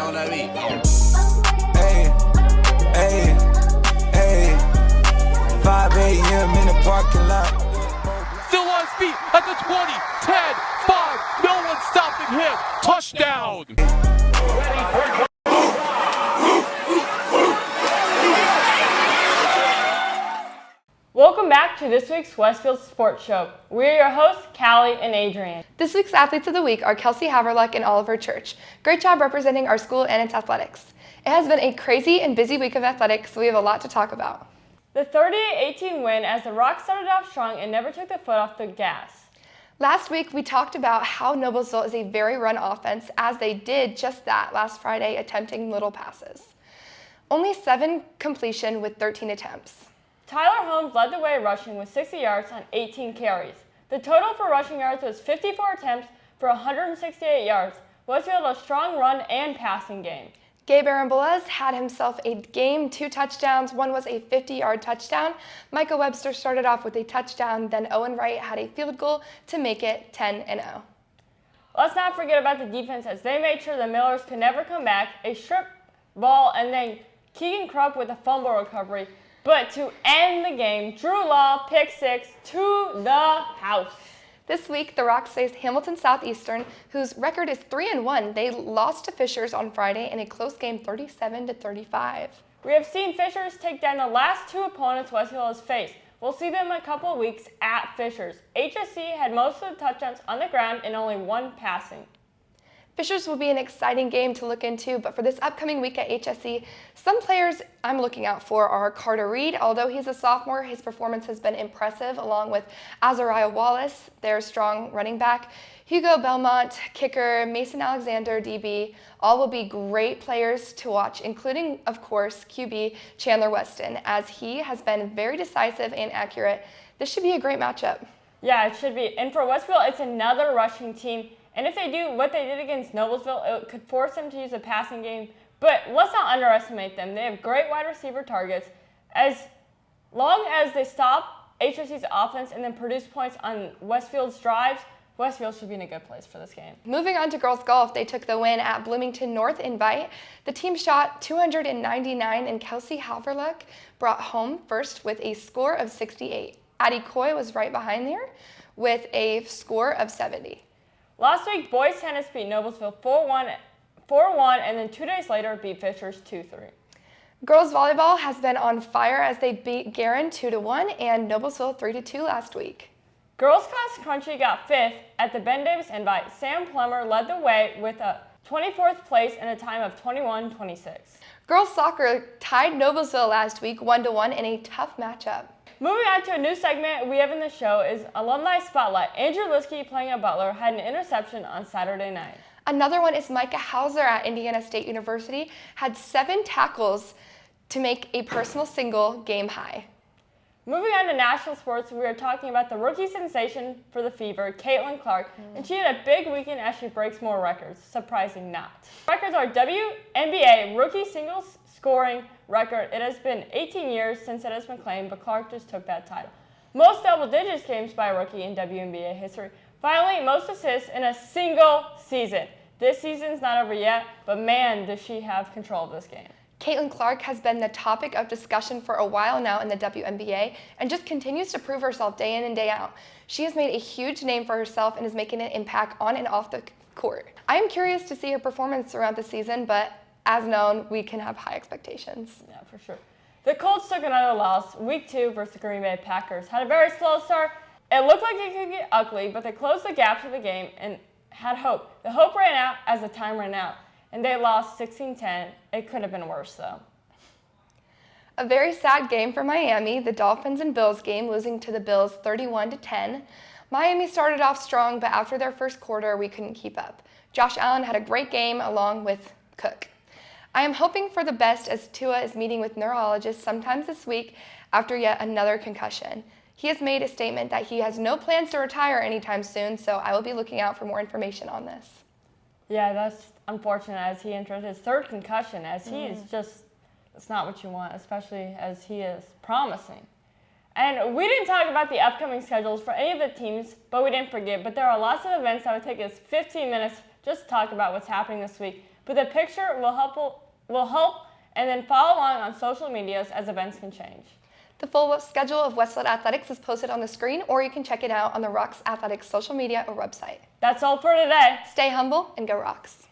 on that beat. Hey, hey, hey. 5 a.m. in the parking lot. Still on his feet at the 20, 10, 5. No one stopping him. Touchdown. Welcome back to this week's Westfield Sports Show. We're your hosts, Callie and Adrian. This week's Athletes of the Week are Kelsey Haverluck and Oliver Church. Great job representing our school and its athletics. It has been a crazy and busy week of athletics, so we have a lot to talk about. The 38-18 win as the Rocks started off strong and never took the foot off the gas. Last week, we talked about how Noblesville is a very run offense, as they did just that last Friday, attempting little passes. Only 7 completion with 13 attempts. Tyler Holmes led the way rushing with 60 yards on 18 carries. The total for rushing yards was 54 attempts for 168 yards. Westfield a strong run and passing game. Gabe Arambolas had himself a game, 2 touchdowns. One was a 50-yard touchdown. Micah Webster started off with a touchdown, then Owen Wright had a field goal to make it 10-0. Let's not forget about the defense as they made sure the Millers could never come back. A strip ball and then Keegan Krupp with a fumble recovery. But to end the game, Drew Law pick 6 to the house. This week, the Rocks faced Hamilton Southeastern, whose record is 3-1. They lost to Fishers on Friday in a close game, 37-35. We have seen Fishers take down the last 2 opponents Westfield has faced. We'll see them in a couple of weeks at Fishers. HSC had most of the touchdowns on the ground and only 1 passing. Fishers will be an exciting game to look into, but for this upcoming week at HSC, some players I'm looking out for are Carter Reed. Although he's a sophomore, his performance has been impressive, along with Azariah Wallace, their strong running back, Hugo Belmont, kicker, Mason Alexander, DB. All will be great players to watch, including, of course, QB Chandler Weston, as he has been very decisive and accurate. This should be a great matchup. Yeah, it should be. And for Westfield, it's another rushing team. And if they do what they did against Noblesville, it could force them to use a passing game. But let's not underestimate them. They have great wide receiver targets. As long as they stop HSC's offense and then produce points on Westfield's drives, Westfield should be in a good place for this game. Moving on to girls golf, they took the win at Bloomington North Invite. The team shot 299 and Kelsey Haverluck brought home first with a score of 68. Addie Coy was right behind there with a score of 70. Last week, boys tennis beat Noblesville 4-1, and then 2 days later beat Fishers 2-3. Girls volleyball has been on fire as they beat Guerin 2-1 and Noblesville 3-2 last week. Girls cross country got 5th at the Ben Davis Invite. Sam Plummer led the way with a 24th place and a time of 21:26. Girls soccer tied Noblesville last week 1-1 in a tough matchup. Moving on to a new segment we have in the show is Alumni Spotlight. Andrew Liskey, playing at Butler, had an interception on Saturday night. Another one is Micah Hauser at Indiana State University, had 7 tackles to make a personal single game high. Moving on to national sports, we are talking about the rookie sensation for the Fever, Caitlin Clark, and she had a big weekend as she breaks more records. Surprising not. Records are WNBA rookie singles scoring record. It has been 18 years since it has been claimed, but Clark just took that title. Most double digits games by a rookie in WNBA history. Finally, most assists in a single season. This season's not over yet, but man, does she have control of this game. Caitlin Clark has been the topic of discussion for a while now in the WNBA and just continues to prove herself day in and day out. She has made a huge name for herself and is making an impact on and off the court. I am curious to see her performance throughout the season, but as known, we can have high expectations. Yeah, for sure. The Colts took another loss, week 2 versus the Green Bay Packers. Had a very slow start. It looked like it could get ugly, but they closed the gap to the game and had hope. The hope ran out as the time ran out, and they lost 16-10. It could have been worse, though. A very sad game for Miami, the Dolphins and Bills game, losing to the Bills 31-10. Miami started off strong, but after their first quarter, we couldn't keep up. Josh Allen had a great game along with Cook. I am hoping for the best as Tua is meeting with neurologists sometimes this week after yet another concussion. He has made a statement that he has no plans to retire anytime soon, so I will be looking out for more information on this. Yeah, that's unfortunate as he enters his 3rd concussion, as he is just, it's not what you want, especially as he is promising. And we didn't talk about the upcoming schedules for any of the teams, but we didn't forget. But there are lots of events that would take us 15 minutes just to talk about what's happening this week. but the picture will help, and then follow along on social medias as events can change. The full schedule of Westfield Athletics is posted on the screen, or you can check it out on the Rocks Athletics social media or website. That's all for today. Stay humble and go Rocks.